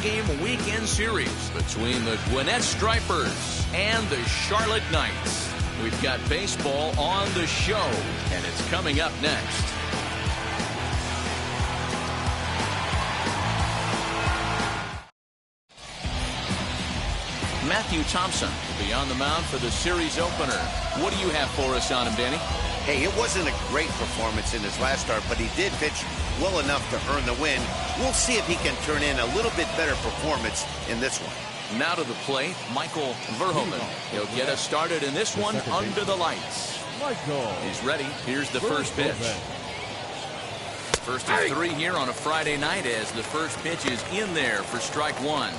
3-game weekend series between the Gwinnett Stripers and the Charlotte Knights. We've got baseball on the show, and it's coming up next. Matthew Thompson will be on the mound for the series opener. What do you have for us on him, Danny? Hey, it wasn't a great performance in his last start, but he did pitch well enough to earn the win. We'll see if he can turn in a little bit better performance in this one. Now to the plate, Michael Verhoeven. He'll get us started in this one under the lights. He's ready. Here's the first pitch. First of 3 here on a Friday night as the first pitch is in there for strike one.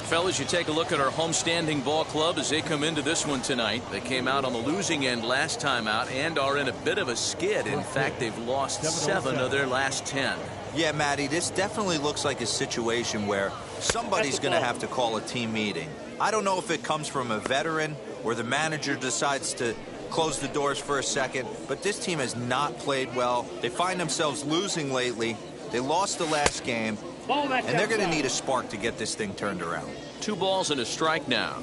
Fellas, you take a look at our homestanding ball club as they come into this one tonight. They came out on the losing end last time out and are in a bit of a skid. In fact, they've lost 7 of their last 10. Yeah, Matty, this definitely looks like a situation where somebody's going to have to call a team meeting. I don't know if it comes from a veteran or the manager decides to close the doors for a second, but this team has not played well. They find themselves losing lately. They lost the last game. And they're going to need a spark to get this thing turned around. 2 balls and a strike now.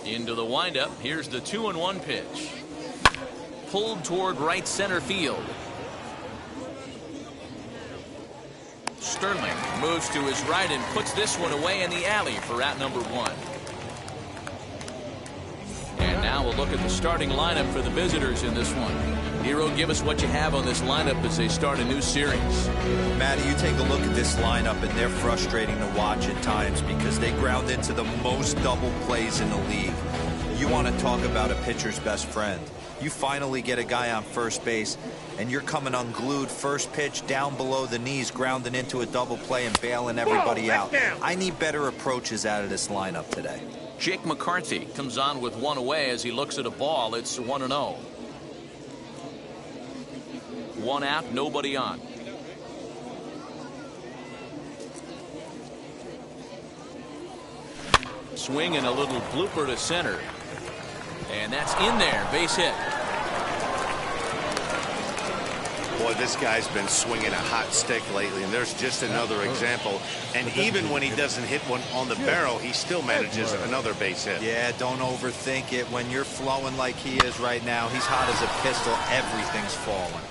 Into the windup. Here's the 2-1 pitch. Pulled toward right center field. Sterling moves to his right and puts this one away in the alley for out number 1. And now we'll look at the starting lineup for the visitors in this one. Hero, give us what you have on this lineup as they start a new series. Matty, you take a look at this lineup, and they're frustrating to watch at times because they ground into the most double plays in the league. You want to talk about a pitcher's best friend. You finally get a guy on first base, and you're coming unglued first pitch down below the knees, grounding into a double play and bailing everybody out. I need better approaches out of this lineup today. Jake McCarthy comes on with 1 away as he looks at a ball. It's 1-0. 1 out, nobody on. Swing and a little blooper to center. And that's in there. Base hit. Boy, this guy's been swinging a hot stick lately, and there's just another example. And even when he doesn't hit one on the barrel, he still manages another base hit. Yeah, don't overthink it. When you're flowing like he is right now, he's hot as a pistol. Everything's falling.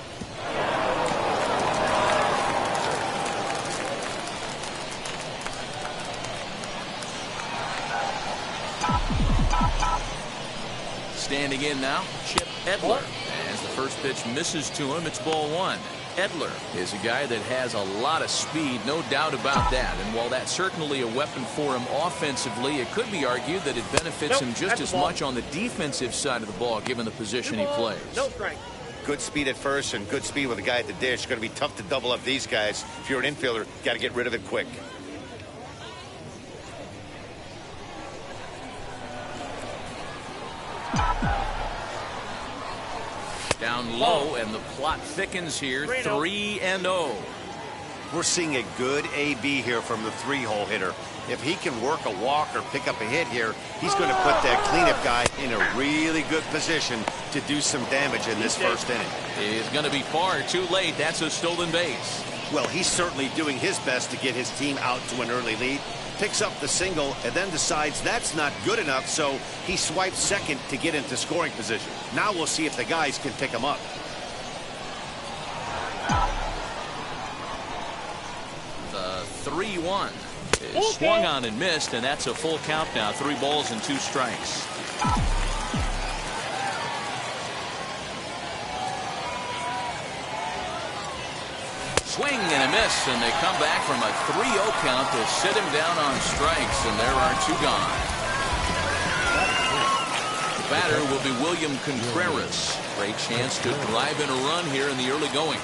Standing in now, Chip Edler. As the first pitch misses to him, it's ball 1. Edler is a guy that has a lot of speed, no doubt about that. And while that's certainly a weapon for him offensively, it could be argued that it benefits him just as much on the defensive side of the ball, given the position he plays. Good speed at first and good speed with a guy at the dish. It's going to be tough to double up these guys. If you're an infielder, got to get rid of it quick. Down low, and the plot thickens here. 3-0. We're seeing a good AB here from the 3-hole hitter. If he can work a walk or pick up a hit here, he's going to put that cleanup guy in a really good position to do some damage in this first inning. He's going to be far too late. That's a stolen base. Well, he's certainly doing his best to get his team out to an early lead. Picks up the single and then decides that's not good enough, so he swipes second to get into scoring position. Now we'll see if the guys can pick him up. The 3-1 is swung on and missed, and that's a full count now. 3 balls and 2 strikes. Swing and a miss, and they come back from a 3-0 count to sit him down on strikes, and there are 2 gone. The batter will be William Contreras. Great chance to drive in a run here in the early going.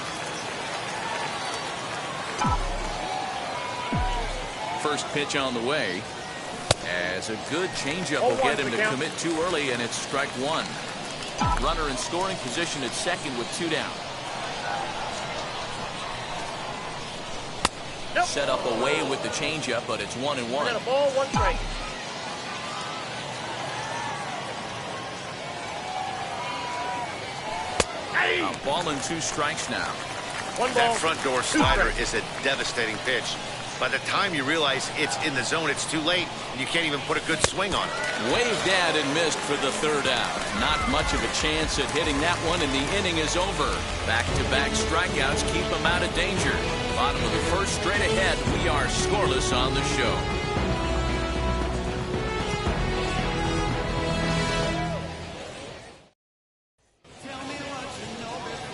First pitch on the way, as a good changeup will get him to commit too early, and it's strike 1. Runner in scoring position at second with 2 down. Set up away with the changeup, but it's 1-1. A ball, 1 strike. A ball and 2 strikes now. One ball. That front door slider is a devastating pitch. By the time you realize it's in the zone, it's too late, and you can't even put a good swing on it. Waved at and missed for the third out. Not much of a chance at hitting that one, and the inning is over. Back-to-back strikeouts keep him out of danger. Bottom of the first, straight ahead. We are scoreless on the show.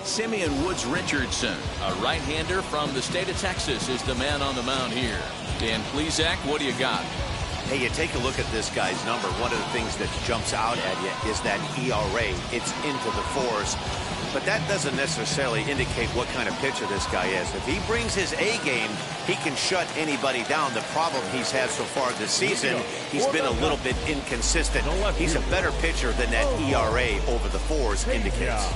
Simeon Woods Richardson, a right-hander from the state of Texas, is the man on the mound here. Dan Plesac, what do you got? Hey, you take a look at this guy's number. One of the things that jumps out at you is that ERA. It's into the fours. But that doesn't necessarily indicate what kind of pitcher this guy is. If he brings his A game, he can shut anybody down. The problem he's had so far this season, he's been a little bit inconsistent. He's a better pitcher than that ERA over the fours indicates.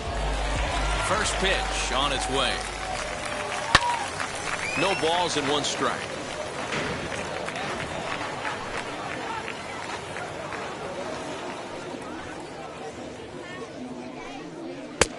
First pitch on its way. No balls and one strike.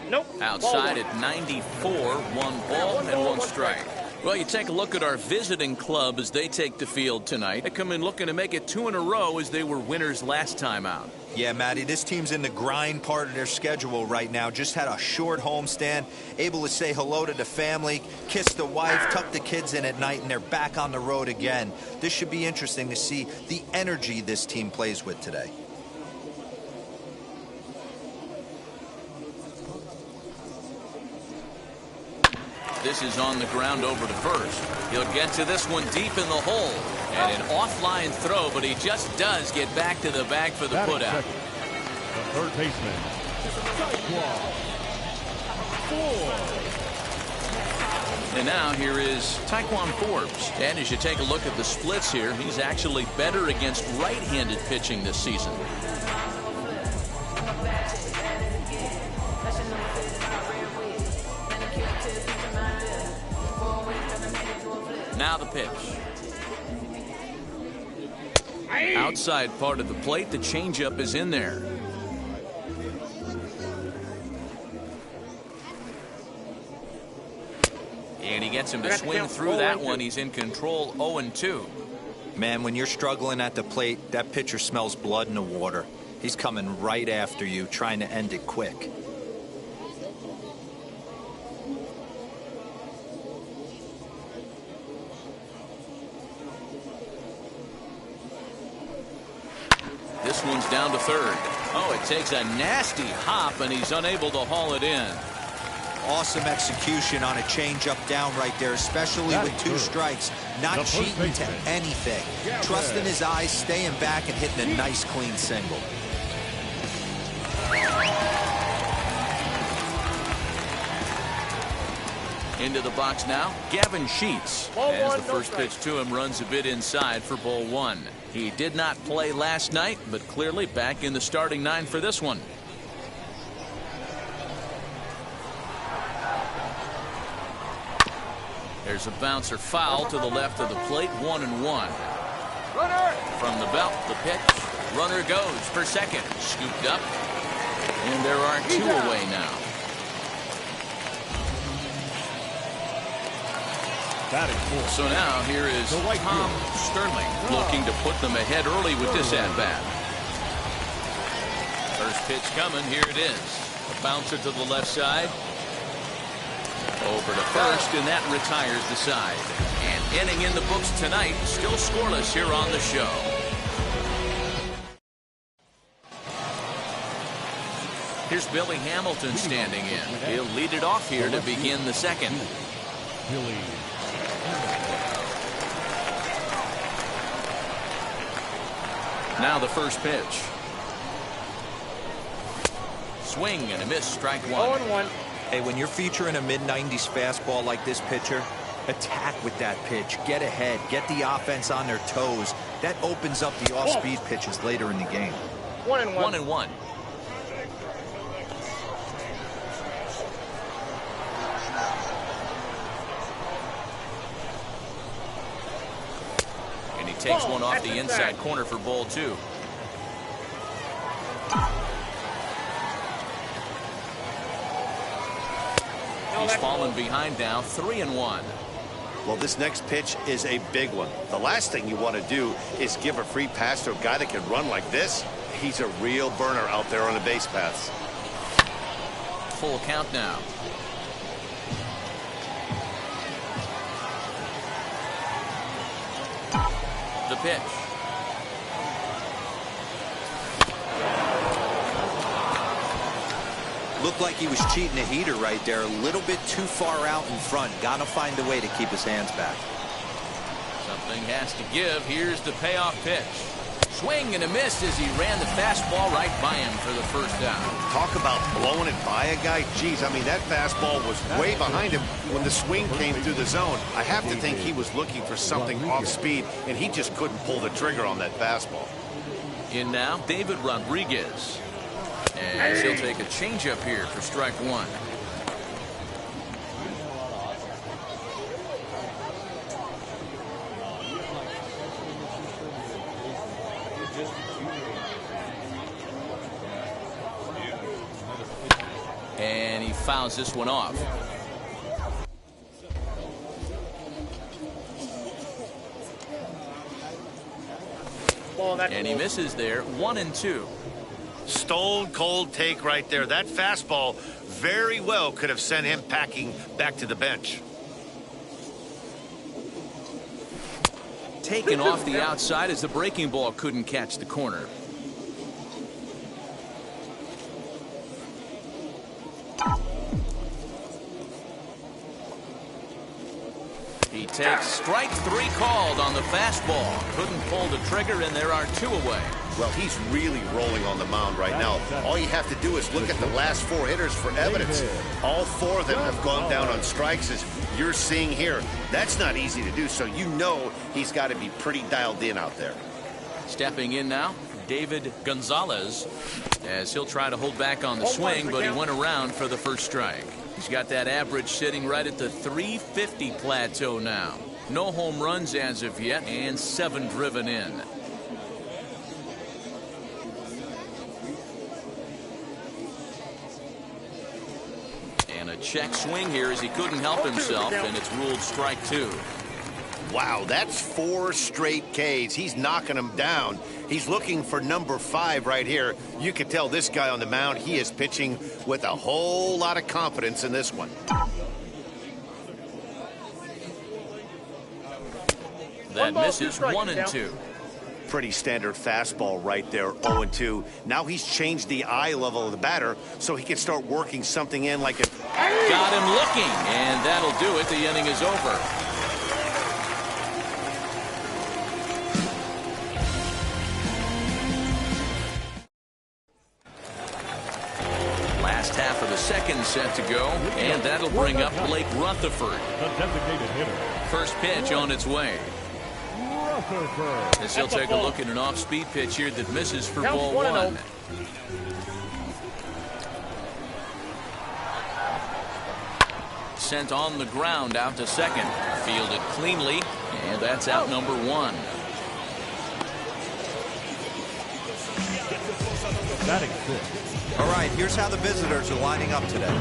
Nope. Outside at 94, one ball and one strike. Well, you take a look at our visiting club as they take the field tonight. They come in looking to make it 2 in a row as they were winners last time out. Yeah, Matty, this team's in the grind part of their schedule right now. Just had a short homestand, able to say hello to the family, kiss the wife, tuck the kids in at night, and they're back on the road again. This should be interesting to see the energy this team plays with today. This is on the ground over to first. He'll get to this one deep in the hole. And an offline throw, but he just does get back to the bag for the putout. The third baseman, And now here is Taekwon Forbes. And as you take a look at the splits here, he's actually better against right-handed pitching this season. Now the pitch. Outside part of the plate, the changeup is in there. And he gets him to swing through that one. He's in control, 0-2. Man, when you're struggling at the plate, that pitcher smells blood in the water. He's coming right after you, trying to end it quick. This one's down to third. Oh, it takes a nasty hop, and he's unable to haul it in. Awesome execution on a changeup down right there, especially with 2 strikes. Not cheating to anything. Trusting his eyes, staying back, and hitting a nice, clean single. Into the box now, Gavin Sheets. As the first pitch to him runs a bit inside for ball 1. He did not play last night, but clearly back in the starting 9 for this one. There's a bouncer foul to the left of the plate, 1-1. From the belt, the pitch. Runner goes for second. Scooped up. And there are 2 away now. So now here is Tom Sterling looking to put them ahead early with this at-bat. First pitch coming. Here it is. A bouncer to the left side. Over to first, and that retires the side. And inning in the books tonight, still scoreless here on the show. Here's Billy Hamilton standing in. He'll lead it off here to begin the second. Now the first pitch. Swing and a miss, strike 1. 0-1. Hey, when you're featuring a mid-90s fastball like this pitcher, attack with that pitch. Get ahead. Get the offense on their toes. That opens up the off-speed pitches later in the game. 1-1. And he takes one off the inside corner for ball 2. He's fallen behind now, 3-1. Well, this next pitch is a big one. The last thing you want to do is give a free pass to a guy that can run like this. He's a real burner out there on the base paths. Full count now. The pitch. Looked like he was cheating a heater right there. A little bit too far out in front. Got to find a way to keep his hands back. Something has to give. Here's the payoff pitch. Swing and a miss as he ran the fastball right by him for the first out. Talk about blowing it by a guy. Geez, I mean, that fastball was way behind him when the swing came through the zone. I have to think he was looking for something off speed, and he just couldn't pull the trigger on that fastball. In now, David Rodriguez. And he'll take a changeup here for strike one. And he fouls this one off. And he misses there. 1-2. Stone cold take right there. That fastball very well could have sent him packing back to the bench. Taken off the outside as the breaking ball couldn't catch the corner. He takes strike three called on the fastball. Couldn't pull the trigger, and there are two away. Well, he's really rolling on the mound right now. All you have to do is look at the last four hitters for evidence. All four of them have gone down on strikes, as you're seeing here. That's not easy to do, so you know he's got to be pretty dialed in out there. Stepping in now, David Gonzalez, as he'll try to hold back on the swing, but he went around for the first strike. He's got that average sitting right at the 350 plateau now. No home runs as of yet, and 7 driven in. And a check swing here as he couldn't help himself, and it's ruled strike two. Wow, that's 4 straight Ks. He's knocking them down. He's looking for number 5 right here. You can tell this guy on the mound, he is pitching with a whole lot of confidence in this one. That misses. 1-2. Pretty standard fastball right there, 0-2. Now he's changed the eye level of the batter so he can start working something in like a... Got him looking, and that'll do it. The inning is over. Last half of the second set to go, and that'll bring up Blake Rutherford. The designated hitter. First pitch on its way. As he'll take a look at an off-speed pitch here that misses for ball 1. Sent on the ground out to second. Fielded cleanly, and that's out number 1. Batting fifth. All right, here's how the visitors are lining up today.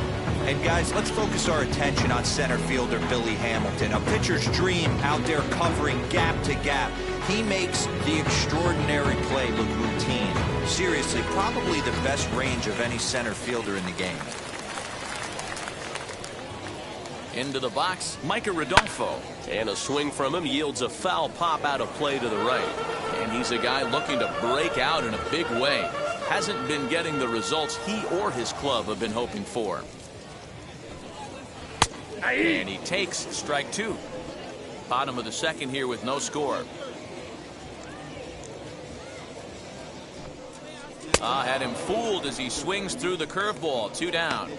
And guys, let's focus our attention on center fielder Billy Hamilton, a pitcher's dream out there covering gap to gap. He makes the extraordinary play look routine. Seriously, probably the best range of any center fielder in the game. Into the box, Micah Rodolfo. And a swing from him yields a foul pop out of play to the right. And he's a guy looking to break out in a big way. Hasn't been getting the results he or his club have been hoping for. And he takes strike 2. Bottom of the second here with no score. Had him fooled as he swings through the curveball. 2 down.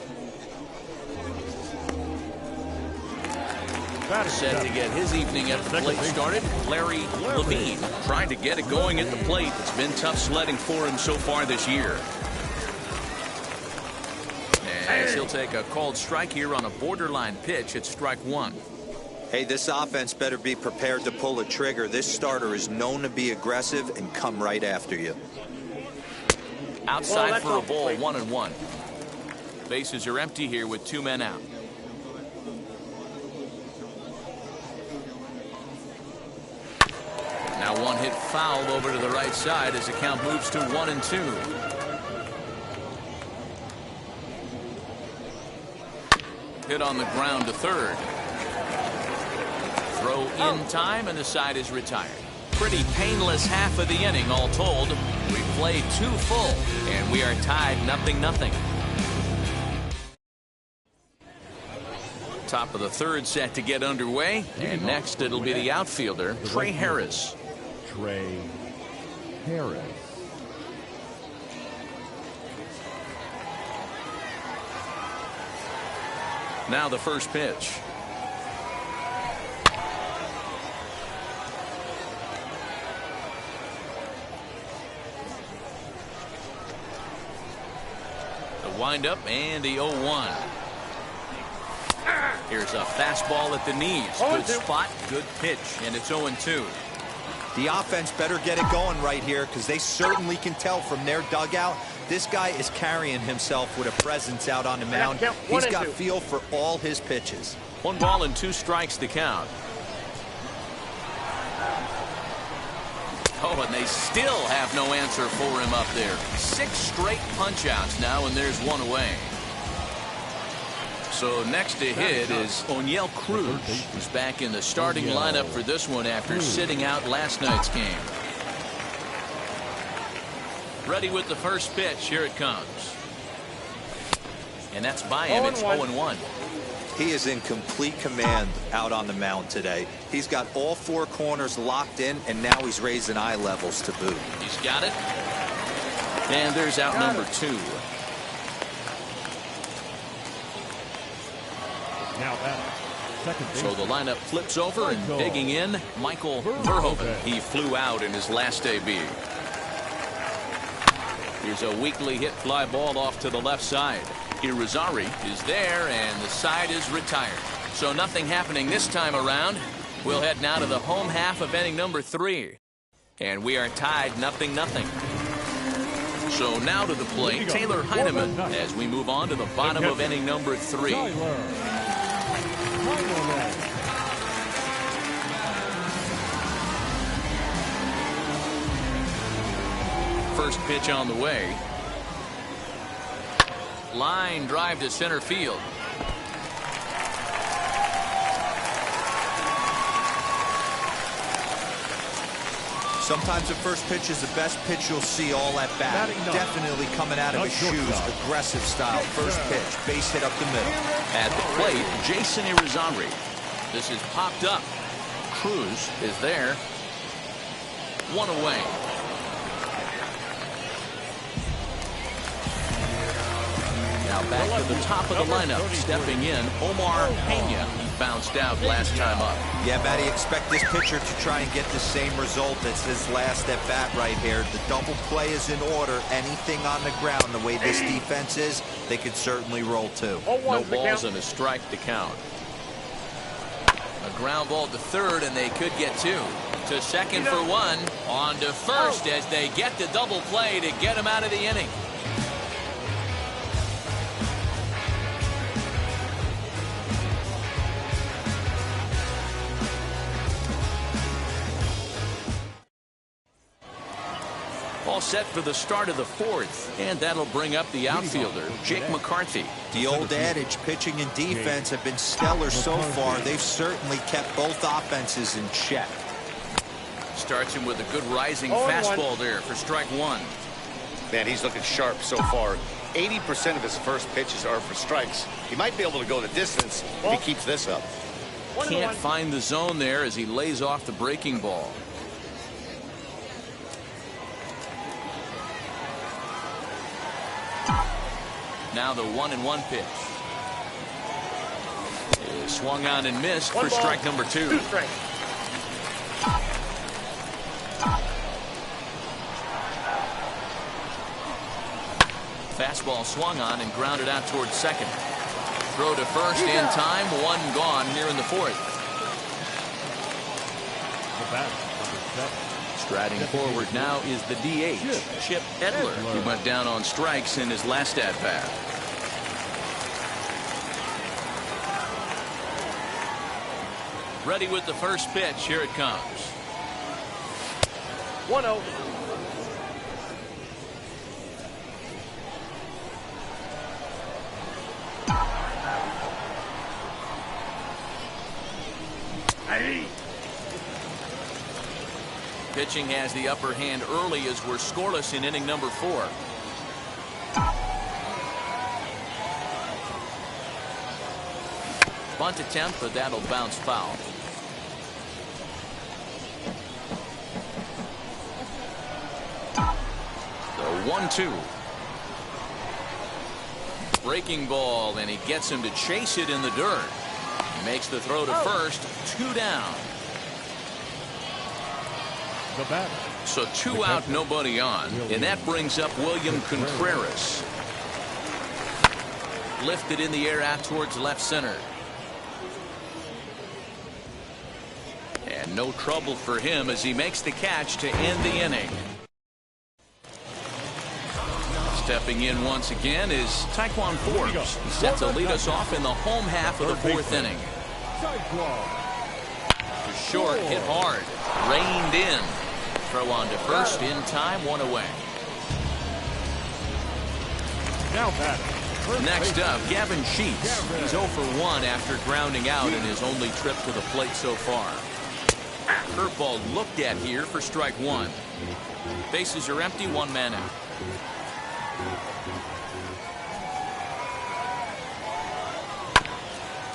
Set to get his evening at the plate started, Larry Levine. Trying to get it going at the plate. It's been tough sledding for him so far this year. As he'll take a called strike here on a borderline pitch at strike 1. Hey, this offense better be prepared to pull a trigger. This starter is known to be aggressive and come right after you. Outside for a ball, 1-1. Bases are empty here with 2 men out. Now one hit foul over to the right side as the count moves to 1-2. Hit on the ground to third. Throw in time, and the side is retired. Pretty painless half of the inning, all told. We played 2 full, and we are tied 0-0. Top of the third set to get underway, and next it'll be the outfielder, Trey Harris. Trey Harris. Now the first pitch. The windup and the 0-1. Here's a fastball at the knees. Good spot, good pitch, and it's 0-2. The offense better get it going right here, because they certainly can tell from their dugout this guy is carrying himself with a presence out on the mound. He's got feel for all his pitches. 1 ball and 2 strikes to count. Oh, and they still have no answer for him up there. 6 straight punch-outs now, and there's 1 away. So next to hit is Oneil Cruz, who's back in the starting lineup for this one after sitting out last night's game. Ready with the first pitch. Here it comes. And that's by him. It's 0-1. He is in complete command out on the mound today. He's got all 4 corners locked in, and now he's raising eye levels to boot. He's got it. And there's out number 2. Now that second base. So the lineup flips over, and digging in, Michael Verhoeven. He flew out in his last AB. Here's a weakly hit fly ball off to the left side. Irizarry is there, and the side is retired. So nothing happening this time around. We'll head now to the home half of inning number 3. And we are tied 0-0. So now to the plate, Taylor Heineman, as we move on to the bottom of inning number 3. First pitch on the way. Line drive to center field. Sometimes the first pitch is the best pitch you'll see all at bat. Definitely coming out of his shoes. Aggressive style. First pitch. Base hit up the middle. At the plate, Jason Irizarry. This is popped up. Cruz is there. 1 away. Now back to the top of the lineup. Stepping in, Omar Pena. He bounced out last time up. Yeah, Matty, expect this pitcher to try and get the same result as his last at bat right here. The double play is in order. Anything on the ground, the way this defense is, they could certainly roll 2. No balls and a strike to count. A ground ball to third, and they could get 2. To second for 1. On to first as they get the double play to get him out of the inning. All set for the start of the 4th, and that'll bring up the outfielder, Jake McCarthy. The old adage, pitching and defense have been stellar so far. They've certainly kept both offenses in check. Starts him with a good rising fastball there for strike 1. Man, he's looking sharp so far. 80% of his first pitches are for strikes. He might be able to go the distance if he keeps this up. Can't find the zone there as he lays off the breaking ball. Now the 1-1 pitch. Swung on and missed for strike number 2. Fastball swung on and grounded out towards second. Throw to first in time. 1 gone here in the 4th. Striding forward now is the DH, Chip Edler, who went down on strikes in his last at-bat. Ready with the first pitch. Here it comes. 1-0. Pitching has the upper hand early as we're scoreless in inning number 4. Bunt attempt, but that'll bounce foul. The 1-2. Breaking ball, and he gets him to chase it in the dirt. Makes the throw to first. 2 down. The batter. So 2 out, nobody on. And that brings up William Contreras. Lifted in the air out towards left center. And no trouble for him as he makes the catch to end the inning. Stepping in once again is Taekwon Forbes. He's set to lead us off in the home half of the 4th inning. Short, hit hard, reined in. Throw on to first in time, 1 away. Now batting. Next up, Gavin Sheets. He's 0 for 1 after grounding out in his only trip to the plate so far. Curveball looked at here for strike 1. Bases are empty, 1 man out.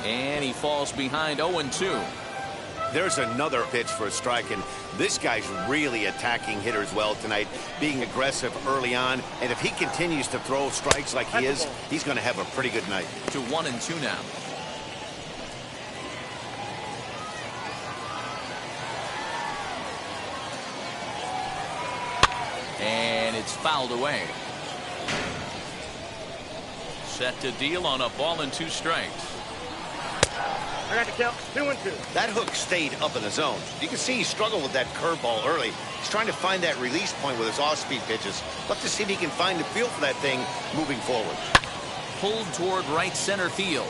And he falls behind 0-2. There's another pitch for a strike, and this guy's really attacking hitters well tonight, being aggressive early on. And if he continues to throw strikes like he is, he's going to have a pretty good night. To 1-2 now. And it's fouled away. Set to deal on a ball and 2 strikes. I got the count. 2-2. That hook stayed up in the zone. You can see he struggled with that curveball early. He's trying to find that release point with his off-speed pitches. Look to see if he can find the feel for that thing moving forward. Pulled toward right center field.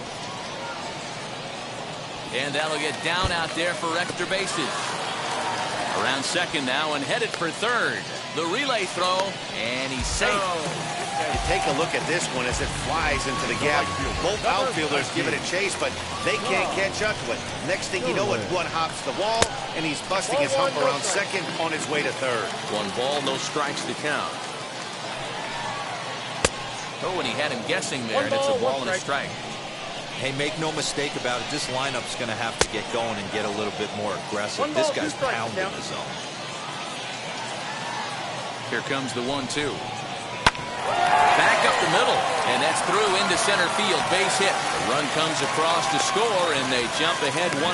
And that'll get down out there for extra bases. Around second now and headed for third. The relay throw, and he's safe. You take a look at this one as it flies into the gap. Both outfielders give it a chase, but they can't catch up to it. Next thing you know, it one hops the wall, and he's busting his hump around second on his way to third. 1 ball, no strikes to count. Oh, and he had him guessing there, and it's a ball and a strike. Hey, make no mistake about it. This lineup's going to have to get going and get a little bit more aggressive. This guy's pounding the zone. Here comes the 1-2. Back up the middle, and that's through into center field. Base hit. The run comes across to score, and they jump ahead 1-0.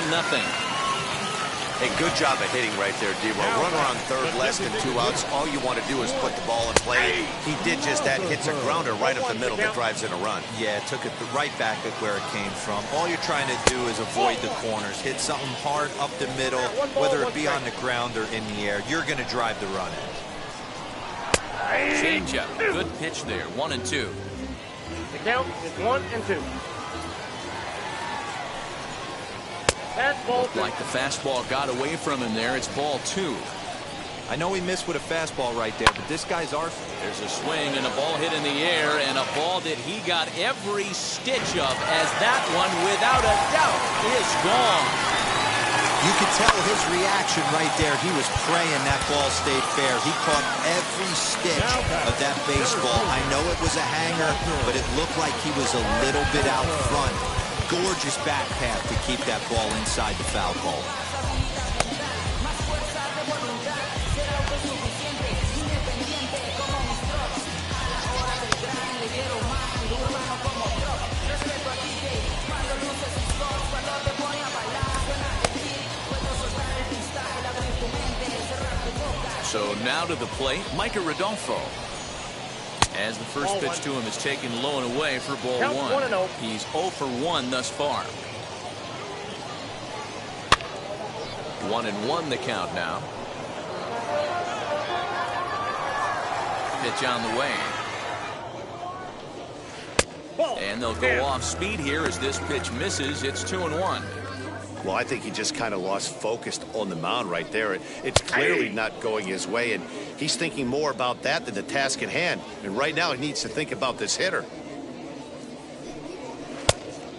Hey, good job of hitting right there, D-Roll. Runner on third, less than 2 outs. All you want to do is put the ball in play. He did just that. Hits a grounder right up the middle that drives in a run. Yeah, took it right back at where it came from. All you're trying to do is avoid the corners. Hit something hard up the middle, whether it be on the ground or in the air. You're going to drive the run in. Changeup. Good pitch there. 1-2. The count is 1-2. Fastball. Looked like the fastball got away from him there. It's ball 2. I know he missed with a fastball right there, but this guy's arsenal. There's a swing and a ball hit in the air, and a ball that he got every stitch of, as that one, without a doubt, is gone. You could tell his reaction right there. He was praying that ball stayed fair. He caught every stitch of that baseball. I know it was a hanger, but it looked like he was a little bit out front. Gorgeous back path to keep that ball inside the foul pole. So now to the plate, Micah Rodolfo. As the first pitch to him is taken low and away for ball 1. He's 0 for 1 thus far. 1-1 the count now. Pitch on the way. And they'll go off speed here as this pitch misses. It's 2-1. Well, I think he just kind of lost focus on the mound right there. It's clearly not going his way, and he's thinking more about that than the task at hand. And right now, he needs to think about this hitter.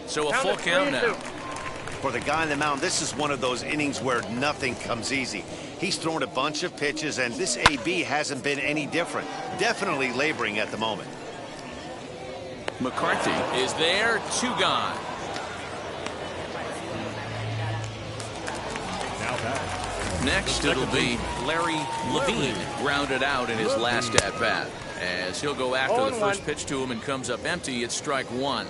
So a full count now. For the guy on the mound, this is one of those innings where nothing comes easy. He's thrown a bunch of pitches, and this AB hasn't been any different. Definitely laboring at the moment. McCarthy is there, 2 gone. Next, it'll be Larry Levine, grounded out in his last at-bat, as he'll go after the first pitch to him and comes up empty. It's strike 1.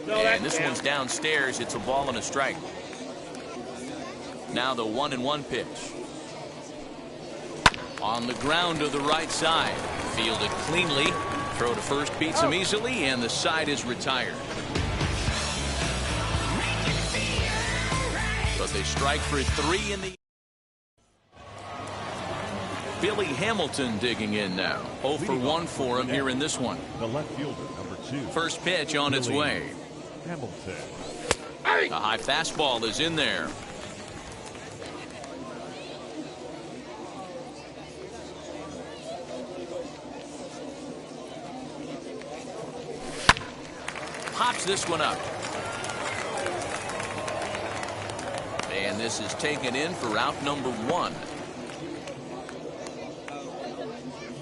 And this one's downstairs. It's a ball and a strike. Now the 1-1 pitch. On the ground to the right side. Fielded cleanly. Throw to first beats him easily, and the side is retired. But they strike for 3 in the... Billy Hamilton digging in now. 0 for 1 for him here in this one. The left fielder, number 2. First pitch on its way. Hamilton. A high fastball is in there. Pops this one up. And this is taken in for out number 1.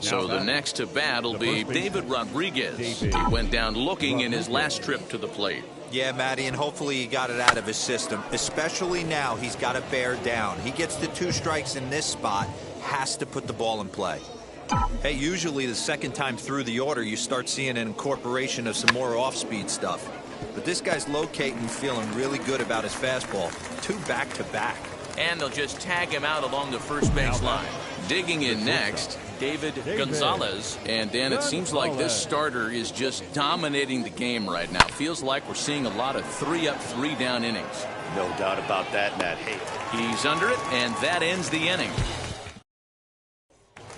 So the next to bat will be David Rodriguez. He went down looking in his last trip to the plate. Yeah, Matty, and hopefully he got it out of his system, especially now. He's got to bear down. He gets the 2 strikes in this spot, has to put the ball in play. Hey, usually the second time through the order, you start seeing an incorporation of some more off-speed stuff. But this guy's locating, feeling really good about his fastball. 2 back-to-back. And they'll just tag him out along the first base line. Digging in next, David Gonzalez. And Dan, it seems like this starter is just dominating the game right now. Feels like we're seeing a lot of 3-up, 3-down innings. No doubt about that, Matt. Hey, he's under it, and that ends the inning.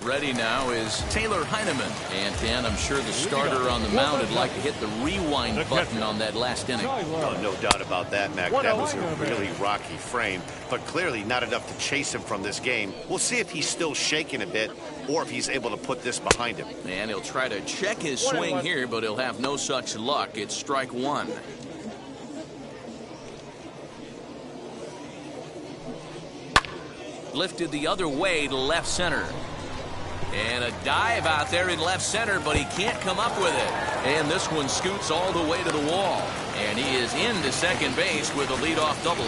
Ready now is Taylor Heineman. And Dan, I'm sure the starter on the mound would like to hit the rewind button on that last inning. No doubt about that, Mac. That was a really rocky frame, but clearly not enough to chase him from this game. We'll see if he's still shaking a bit or if he's able to put this behind him. And he'll try to check his swing here, but he'll have no such luck. It's strike 1. Lifted the other way to left center. And a dive out there in left center, but he can't come up with it. And this one scoots all the way to the wall. And he is into second base with a leadoff double.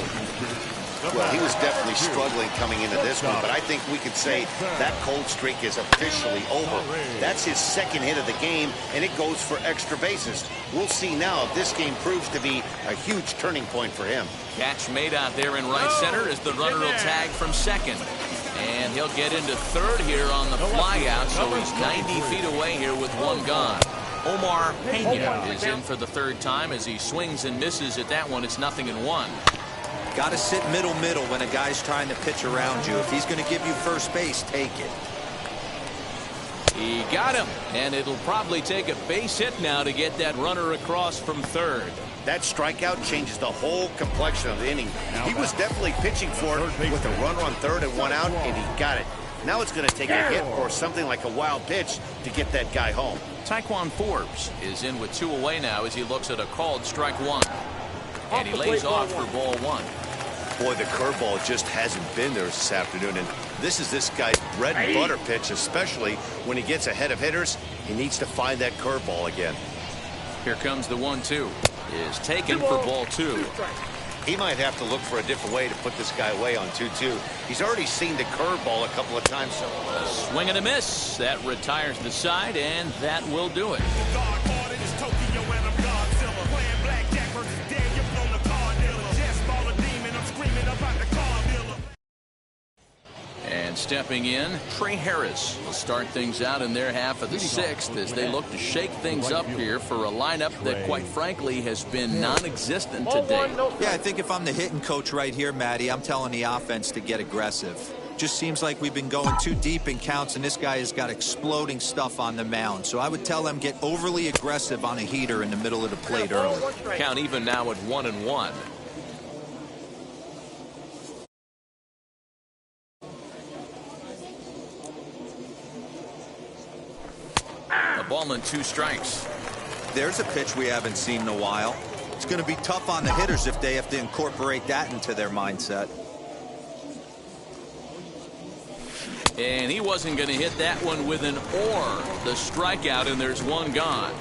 Well, he was definitely struggling coming into this one, but I think we could say that cold streak is officially over. That's his second hit of the game, and it goes for extra bases. We'll see now if this game proves to be a huge turning point for him. Catch made out there in right center as the runner will tag from second. And he'll get into third here on the flyout, so he's 90 feet away here with 1 gone. Omar Pena is in for the 3rd time as he swings and misses at that one. It's 0-1. Got to sit middle when a guy's trying to pitch around you. If he's going to give you first base, take it. He got him, and it'll probably take a base hit now to get that runner across from third. That strikeout changes the whole complexion of the inning. He was definitely pitching for it with a runner on third and 1 out, and he got it. Now it's going to take a hit or something like a wild pitch to get that guy home. Taekwon Forbes is in with 2 away now as he looks at a called strike 1. And he lays off for ball 1. Boy, the curveball just hasn't been there this afternoon, and this is this guy's bread and butter pitch, especially when he gets ahead of hitters. He needs to find that curveball again. Here comes the 1-2. Is taken for ball 2. He might have to look for a different way to put this guy away on 2-2. He's already seen the curveball a couple of times. A swing and a miss. That retires the side, and that will do it. And stepping in, Trey Harris will start things out in their half of the 6th as they look to shake things up here for a lineup that, quite frankly, has been non-existent today. Yeah, I think if I'm the hitting coach right here, Matty, I'm telling the offense to get aggressive. Just seems like we've been going too deep in counts, and this guy has got exploding stuff on the mound. So I would tell them get overly aggressive on a heater in the middle of the plate early. Count even now at 1-1. A ball and 2 strikes. There's a pitch we haven't seen in a while. It's going to be tough on the hitters if they have to incorporate that into their mindset. And he wasn't going to hit that one with an or. The strikeout, and there's 1 gone.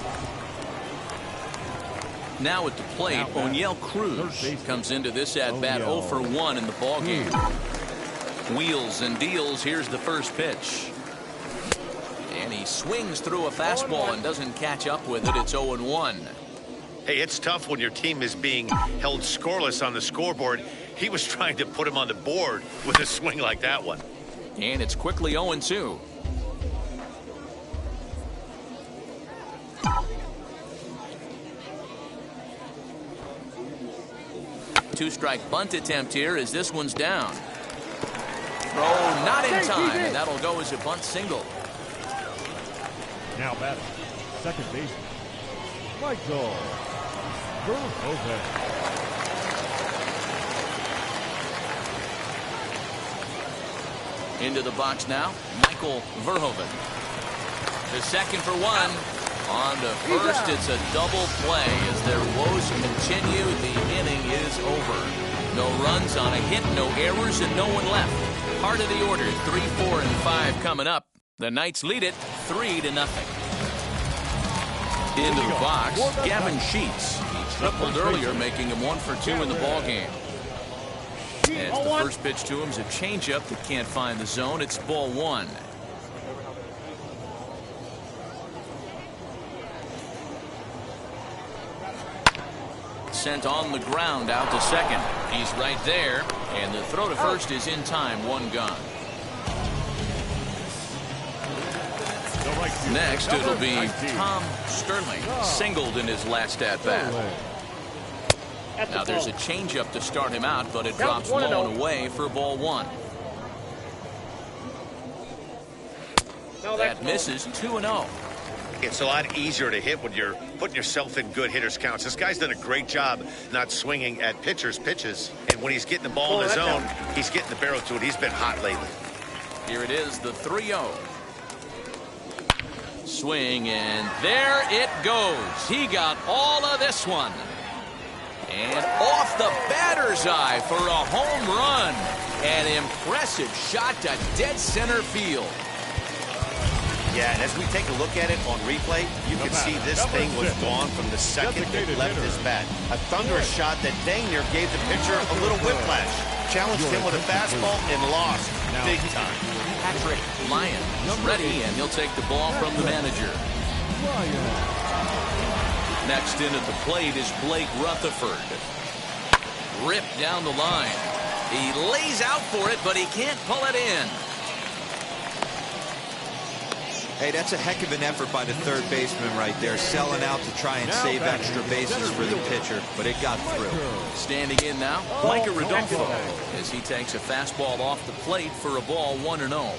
Now at the plate, Oneil Cruz comes into this at-bat 0 for 1 in the ballgame. Wheels and deals. Here's the first pitch. And he swings through a fastball and doesn't catch up with it. It's 0-1. Hey, it's tough when your team is being held scoreless on the scoreboard. He was trying to put him on the board with a swing like that one. And it's quickly 0-2. Two-strike bunt attempt here as this one's down. Throw not in time, and that'll go as a bunt single. Now batting, second baseman, Michael Verhoeven. Into the box now, Michael Verhoeven. The second for 1. On to first, it's a double play as their woes continue. The inning is over. No runs on a hit, no errors, and no one left. Part of the order, 3, 4, and 5 coming up. The Knights lead it 3-0. Into the box, Gavin Sheets. He tripled earlier, making him 1 for 2 in the ballgame. As the first pitch to him is a changeup that can't find the zone. It's ball 1. Sent on the ground out to second. He's right there, and the throw to first is in time. 1 gone. Next, it'll be Tom Sterling, singled in his last at-bat. Now there's a changeup to start him out, but it drops low and away for ball 1. That misses. 2-0. It's a lot easier to hit when you're putting yourself in good hitters' counts. This guy's done a great job not swinging at pitchers' pitches. And when he's getting the ball in his zone, he's getting the barrel to it. He's been hot lately. Here it is, the 3-0. Swing, and there it goes. He got all of this one. And off the batter's eye for a home run. An impressive shot to dead center field. Yeah, and as we take a look at it on replay, you can see this thing was gone from the second it left his bat. A thunderous shot that dang near gave the pitcher a little whiplash. Challenged him with a fastball and lost big time. Patrick Lyon is ready, and he'll take the ball from the manager. Next in at the plate is Blake Rutherford. Ripped down the line. He lays out for it, but he can't pull it in. Hey, that's a heck of an effort by the third baseman right there, selling out to try and save extra bases for the pitcher, but it got through. Standing in now, Micah Rodolfo, as he takes a fastball off the plate for a ball 1-0.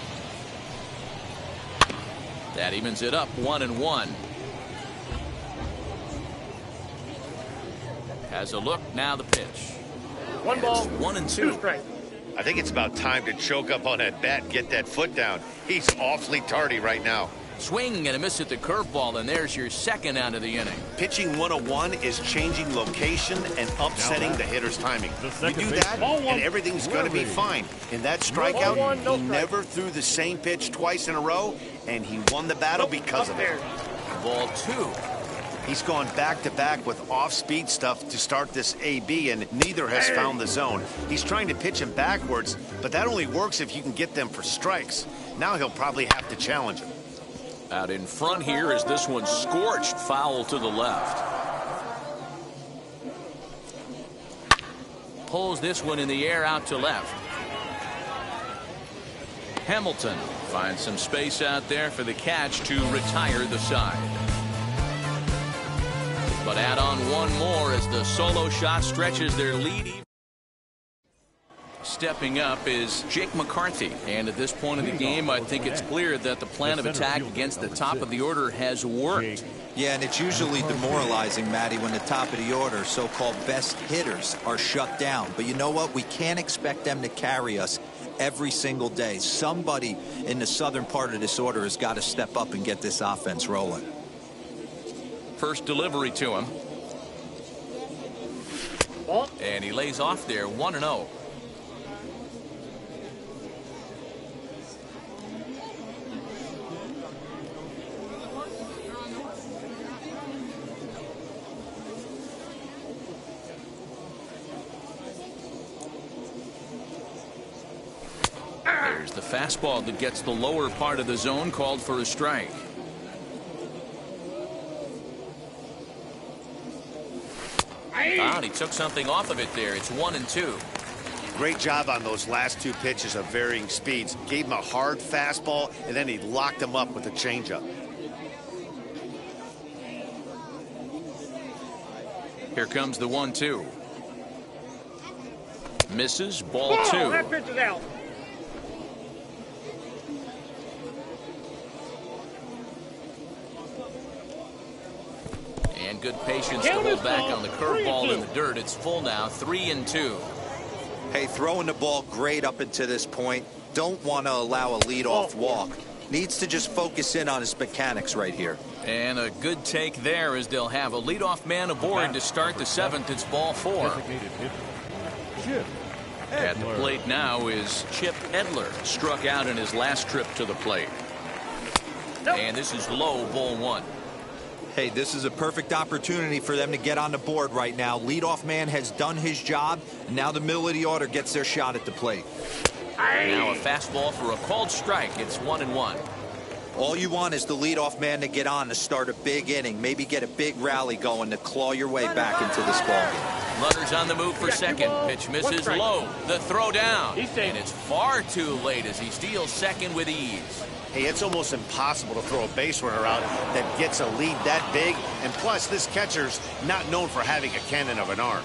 That evens it up 1-1. Has a look, now the pitch. 1 ball, 1-2. 2 strikes. I think it's about time to choke up on that bat and get that foot down. He's awfully tardy right now. Swing and a miss at the curveball, and there's your second out of the inning. Pitching 101 is changing location and upsetting the hitter's timing. You do that, and everything's going to be fine. In that strikeout, he never threw the same pitch twice in a row, and he won the battle because of it. Ball 2. He's gone back-to-back with off-speed stuff to start this AB, and neither has found the zone. He's trying to pitch him backwards, but that only works if you can get them for strikes. Now he'll probably have to challenge him. Out in front here is this one scorched, foul to the left. Pulls this one in the air out to left. Hamilton finds some space out there for the catch to retire the side. But add on one more as the solo shot stretches their lead. Stepping up is Jake McCarthy. And at this point of the game, I think it's clear that the plan of attack against the top of the order has worked. Yeah, and it's usually demoralizing, Matty, when the top of the order, so-called best hitters, are shut down. But you know what? We can't expect them to carry us every single day. Somebody in the southern part of this order has got to step up and get this offense rolling. First delivery to him. Ball. And he lays off there, 1-0. There's the fastball that gets the lower part of the zone, called for a strike. And he took something off of it there. It's 1-2. Great job on those last two pitches of varying speeds. Gave him a hard fastball, and then he locked him up with a changeup. Here comes the 1-2. Misses, ball 2. That pitch is out. And good patience to hold back on the curveball in the dirt. It's full now, 3-2. Hey, throwing the ball great up until this point. Don't want to allow a leadoff walk. Needs to just focus in on his mechanics right here. And a good take there, as they'll have a leadoff man aboard to start the 7th. It's ball 4. Chip At the Edler. plate now is Chip Edler. Struck out in his last trip to the plate. And this is low, ball 1. Hey, this is a perfect opportunity for them to get on the board right now. Leadoff man has done his job, and now the middle of the order gets their shot at the plate. Now a fastball for a called strike. It's 1-1. All you want is the leadoff man to get on to start a big inning, maybe get a big rally going to claw your way back into this ballgame. Runners on the move for second. Pitch misses low. The throw down. And it's far too late as he steals second with ease. Hey, it's almost impossible to throw a base runner out that gets a lead that big. And plus, this catcher's not known for having a cannon of an arm.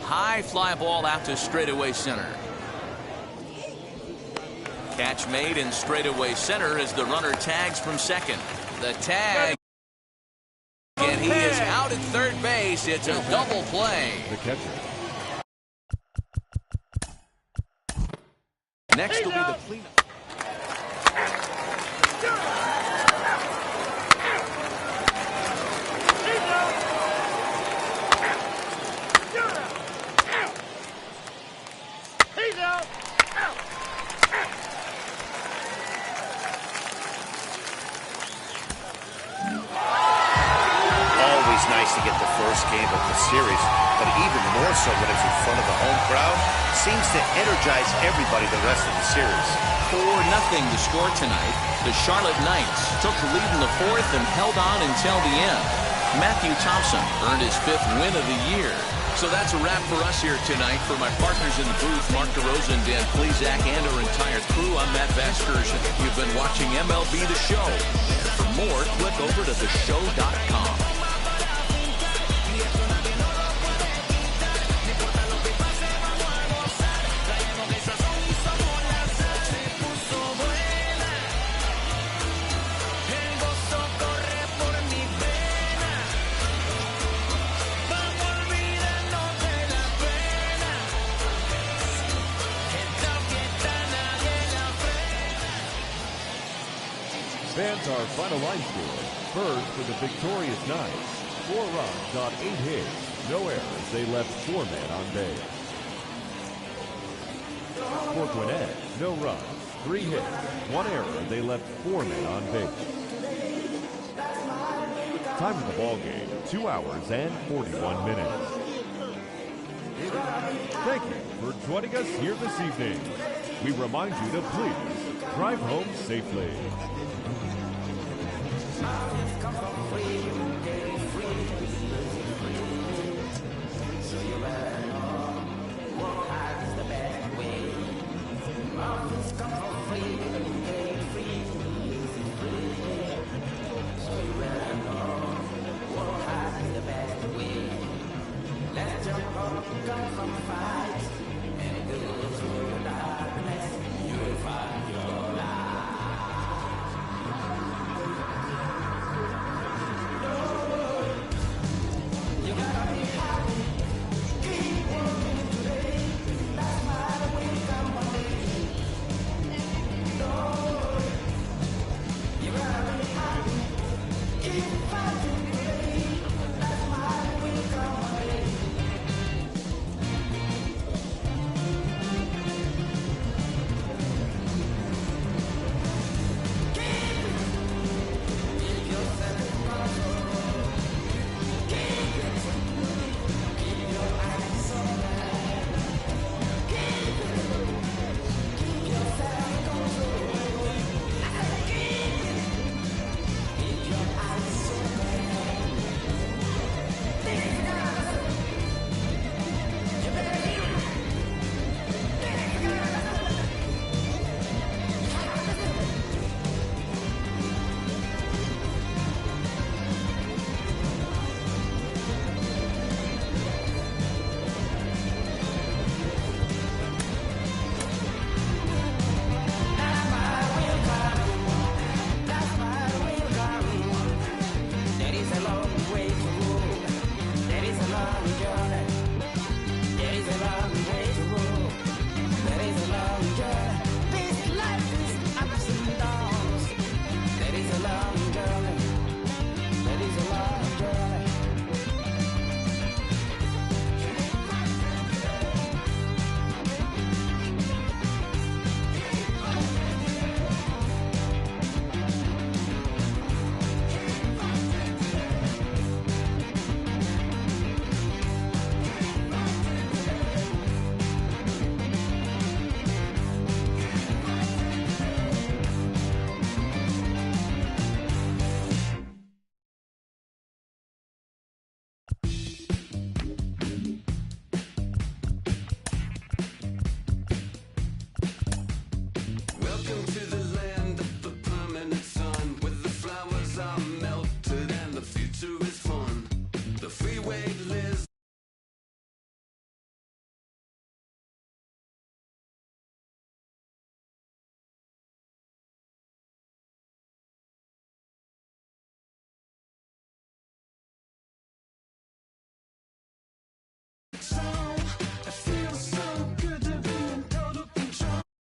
High fly ball out to straightaway center. Catch made in straightaway center as the runner tags from second. The tag. And he is out at third base. It's a double play. The catcher. Next will be the cleanup. He's out. Always nice to get the first game of the series, but even more so when it's in front of the home crowd. Seems to energize everybody the rest of the series. 4-0 the score tonight. The Charlotte Knights took the lead in the 4th and held on until the end. Matthew Thompson earned his 5th win of the year. So that's a wrap for us here tonight. For my partners in the booth, Mark DeRosa and Dan Plesac, and our entire crew, I'm Matt Vasgersian. You've been watching MLB The Show. And for more, click over to theshow.com. Fans, our final line score. First for the victorious Knights. 4 runs on 8 hits. No errors. They left 4 men on base. For Gwinnett, no runs, 3 hits, 1 error. They left 4 men on base. Time of the ball game, 2 hours and 41 minutes. Thank you for joining us here this evening. We remind you to please drive home safely.